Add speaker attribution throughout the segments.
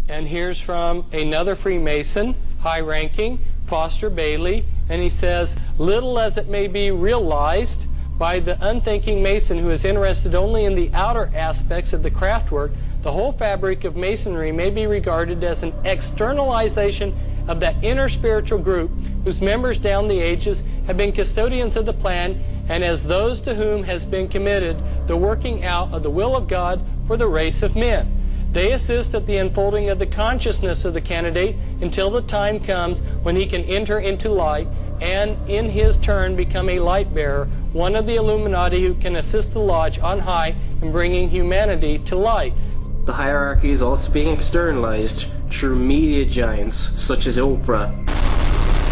Speaker 1: And here's from another Freemason, high-ranking, Foster Bailey, and he says, little as it may be realized by the unthinking Mason who is interested only in the outer aspects of the craftwork, the whole fabric of Masonry may be regarded as an externalization of that inner spiritual group whose members down the ages have been custodians of the plan, and as those to whom has been committed the working out of the will of God for the race of men. They assist at the unfolding of the consciousness of the candidate until the time comes when he can enter into light and in his turn become a light bearer, one of the Illuminati who can assist the lodge on high in bringing humanity to light.
Speaker 2: The hierarchy is also being externalized through media giants such as Oprah.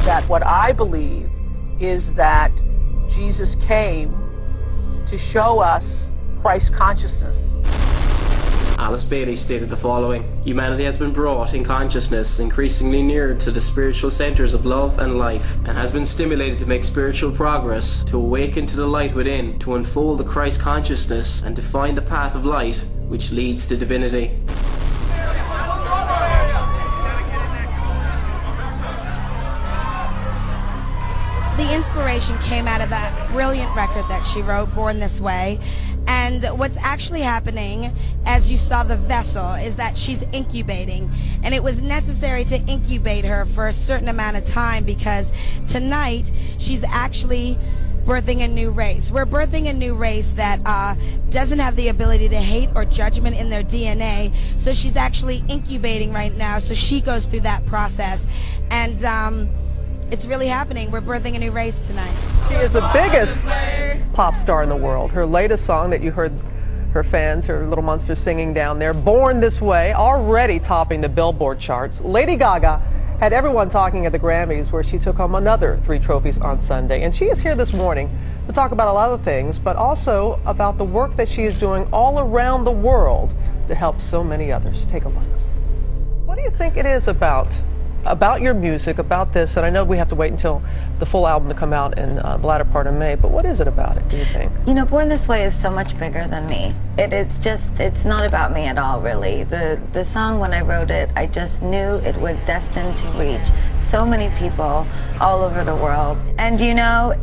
Speaker 3: That what I believe is that Jesus came to show us Christ consciousness.
Speaker 2: Alice Bailey stated the following: humanity has been brought in consciousness increasingly nearer to the spiritual centers of love and life, and has been stimulated to make spiritual progress, to awaken to the light within, to unfold the Christ consciousness, and to find the path of light which leads to divinity.
Speaker 4: The inspiration came out of that brilliant record that she wrote, Born This Way. And what's actually happening, as you saw the vessel, is that she's incubating. And it was necessary to incubate her for a certain amount of time, because tonight she's actually birthing a new race. We're birthing a new race that doesn't have the ability to hate or judgment in their DNA. So she's actually incubating right now. So she goes through that process. And it's really happening. We're birthing a new race tonight.
Speaker 3: She is the biggest pop star in the world. Her latest song that you heard her fans, her little monsters singing down there, Born This Way, already topping the Billboard charts. Lady Gaga had everyone talking at the Grammys, where she took home another 3 trophies on Sunday. And she is here this morning to talk about a lot of things, but also about the work that she is doing all around the world to help so many others. Take a look. What do you think it is about your music, about this? And I know we have to wait until the full album to come out in the latter part of May, but what is it about it, do you think?
Speaker 5: You know, Born This Way is so much bigger than me. It's not about me at all, really. The song, when I wrote it, I just knew it was destined to reach so many people all over the world. And you know,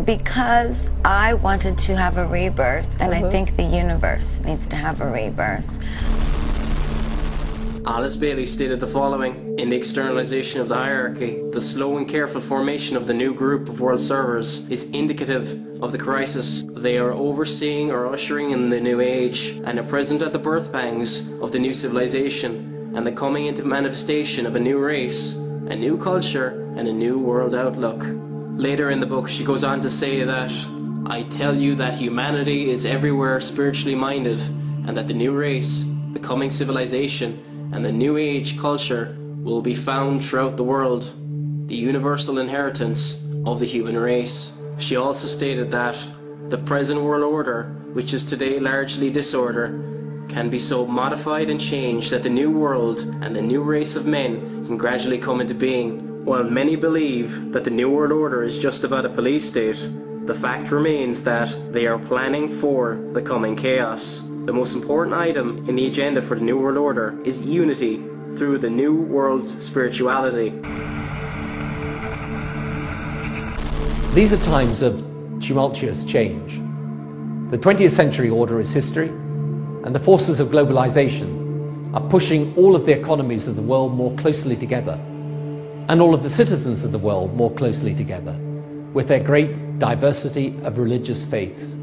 Speaker 5: because I wanted to have a rebirth, and I think the universe needs to have a rebirth.
Speaker 2: Alice Bailey stated the following: in the externalization of the hierarchy, the slow and careful formation of the new group of world servers is indicative of the crisis they are overseeing or ushering in the new age, and are present at the birth pangs of the new civilization, and the coming into manifestation of a new race, a new culture, and a new world outlook. Later in the book, she goes on to say that, I tell you that humanity is everywhere spiritually minded, and that the new race, the coming civilization, and the new age culture will be found throughout the world, the universal inheritance of the human race. She also stated that the present world order, which is today largely disorder, can be so modified and changed that the new world and the new race of men can gradually come into being. While many believe that the new world order is just about a police state, the fact remains that they are planning for the coming chaos. The most important item in the agenda for the New World Order is unity through the New World spirituality.
Speaker 6: These are times of tumultuous change. The 20th century order is history, and the forces of globalization are pushing all of the economies of the world more closely together, and all of the citizens of the world more closely together, with their great diversity of religious faiths.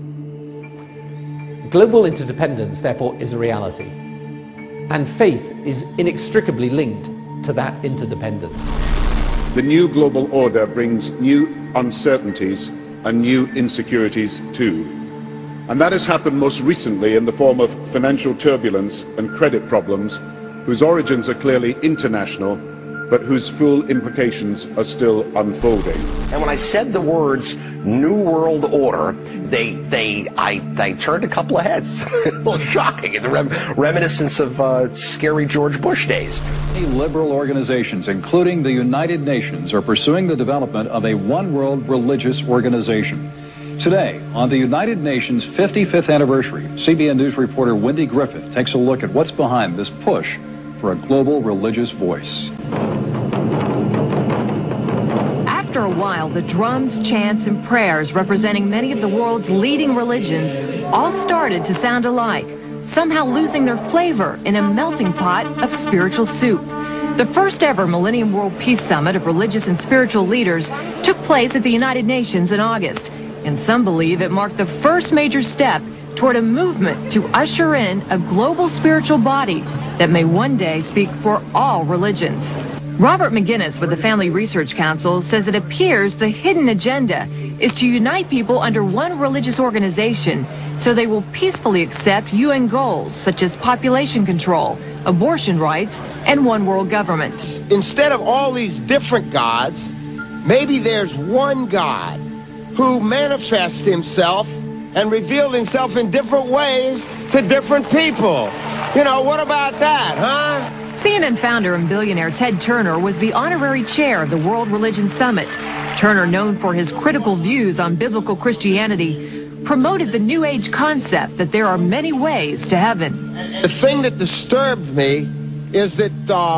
Speaker 6: Global interdependence, therefore, is a reality, and faith is inextricably linked to that interdependence.
Speaker 7: The new global order brings new uncertainties and new insecurities too. And that has happened most recently in the form of financial turbulence and credit problems, whose origins are clearly international, but whose full implications are still unfolding.
Speaker 8: And when I said the words New World Order, I turned a couple of heads. A little shocking. It's a reminiscence of scary George Bush days.
Speaker 9: Many liberal organizations, including the United Nations, are pursuing the development of a one-world religious organization. Today, on the United Nations' 55th anniversary, CBN News reporter Wendy Griffith takes a look at what's behind this push for a global religious voice.
Speaker 10: After a while, the drums, chants, and prayers representing many of the world's leading religions all started to sound alike, somehow losing their flavor in a melting pot of spiritual soup. The first ever Millennium World Peace Summit of religious and spiritual leaders took place at the United Nations in August, and some believe it marked the first major step toward a movement to usher in a global spiritual body that may one day speak for all religions. Robert McGinnis with the Family Research Council says it appears the hidden agenda is to unite people under one religious organization so they will peacefully accept UN goals such as population control, abortion rights, and one world government.
Speaker 11: Instead of all these different gods, maybe there's one God who manifests himself and revealed himself in different ways to different people. You know, what about that, huh?
Speaker 10: CNN founder and billionaire Ted Turner was the honorary chair of the World Religion Summit. Turner, known for his critical views on biblical Christianity, promoted the New Age concept that there are many ways to heaven.
Speaker 11: The thing that disturbed me is that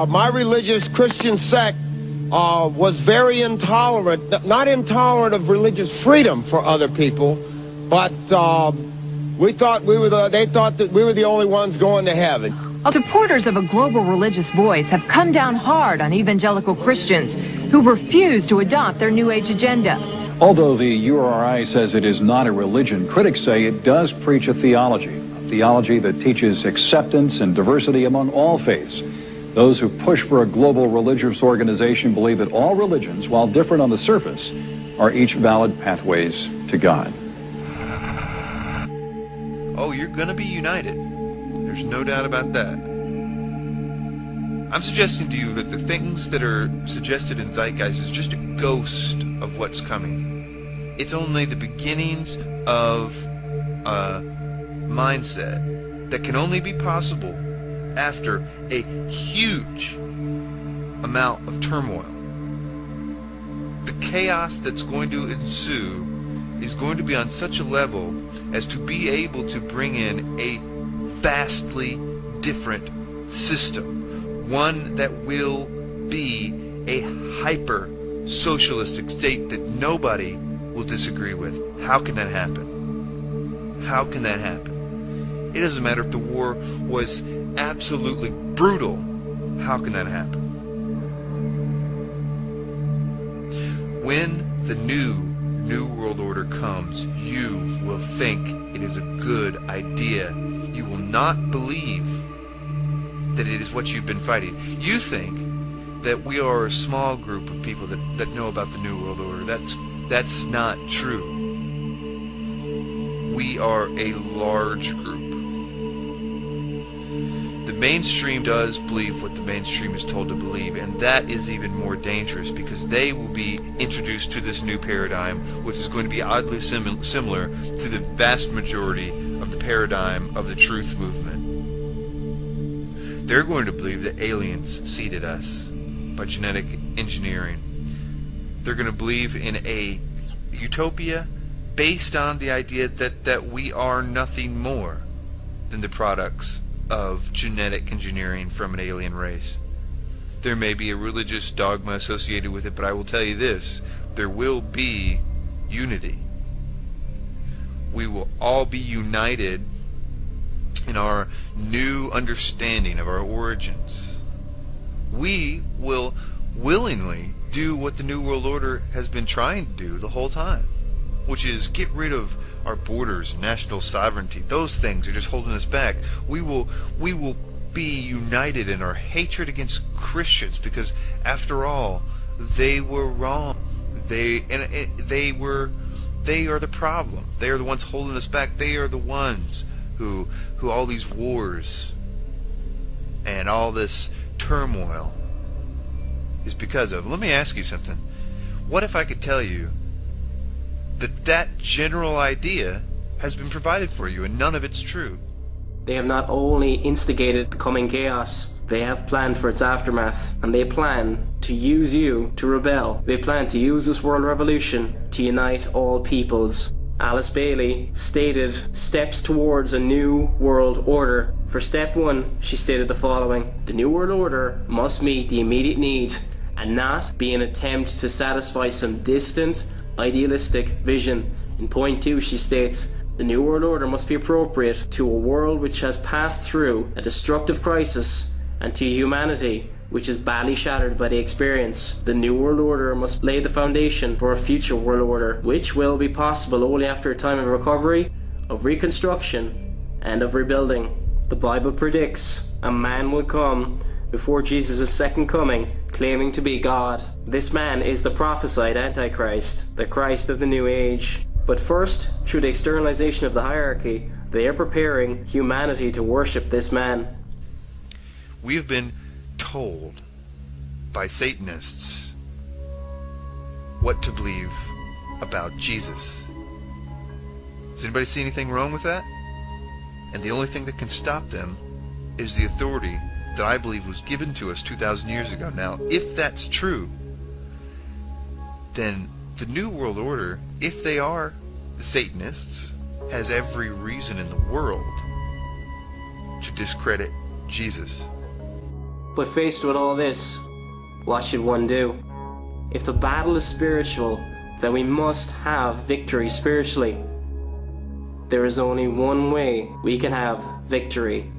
Speaker 11: my religious Christian sect was very intolerant, not intolerant of religious freedom for other people, but they thought that we were the only ones going to heaven.
Speaker 10: Supporters of a global religious voice have come down hard on evangelical Christians who refuse to adopt their New Age agenda.
Speaker 9: Although the URI says it is not a religion, critics say it does preach a theology that teaches acceptance and diversity among all faiths. Those who push for a global religious organization believe that all religions, while different on the surface, are each valid pathways to God.
Speaker 12: Oh, you're going to be united. There's no doubt about that. I'm suggesting to you that the things that are suggested in Zeitgeist is just a ghost of what's coming. It's only the beginnings of a mindset that can only be possible after a huge amount of turmoil. The chaos that's going to ensue is going to be on such a level as to be able to bring in a vastly different system, one that will be a hyper-socialistic state that nobody will disagree with. How can that happen? How can that happen? It doesn't matter if the war was absolutely brutal. How can that happen? When the New World Order comes, you will think it is a good idea. You will not believe that it is what you've been fighting. You think that we are a small group of people that know about the New World Order. That's not true. We are a large group. The mainstream does believe what the mainstream is told to believe, and that is even more dangerous because they will be introduced to this new paradigm, which is going to be oddly similar to the vast majority of the paradigm of the truth movement. They're going to believe that aliens seeded us by genetic engineering. They're going to believe in a utopia based on the idea that we are nothing more than the products of genetic engineering from an alien race. There may be a religious dogma associated with it, but I will tell you this, there will be unity. We will all be united in our new understanding of our origins. We will willingly do what the New World Order has been trying to do the whole time, which is get rid of our borders, national sovereignty. Those things are just holding us back. We will be united in our hatred against Christians because, after all, they were wrong. They are the problem. They are the ones holding us back. They are the ones who all these wars and all this turmoil is because of. Let me ask you something. What if I could tell you that general idea has been provided for you and none of it's true?
Speaker 2: They have not only instigated the coming chaos, they have planned for its aftermath, and they plan to use you to rebel. They plan to use this world revolution to unite all peoples Alice Bailey stated steps towards a new world order. For step 1, she stated the following: the new world order must meet the immediate need and not be an attempt to satisfy some distant, idealistic vision. In point 2, she states, the new world order must be appropriate to a world which has passed through a destructive crisis and to humanity which is badly shattered by the experience. The new world order must lay the foundation for a future world order, which will be possible only after a time of recovery, of reconstruction, and of rebuilding. The Bible predicts a man will come before Jesus' second coming, claiming to be God. This man is the prophesied Antichrist, the Christ of the new age. But first, through the externalization of the hierarchy, they are preparing humanity to worship this man.
Speaker 12: We have been told by Satanists what to believe about Jesus. Does anybody see anything wrong with that? And the only thing that can stop them is the authority that I believe was given to us 2,000 years ago. Now, if that's true, then the New World Order, if they are the Satanists, has every reason in the world to discredit Jesus.
Speaker 2: But faced with all this, what should one do? If the battle is spiritual, then we must have victory spiritually. There is only one way we can have victory.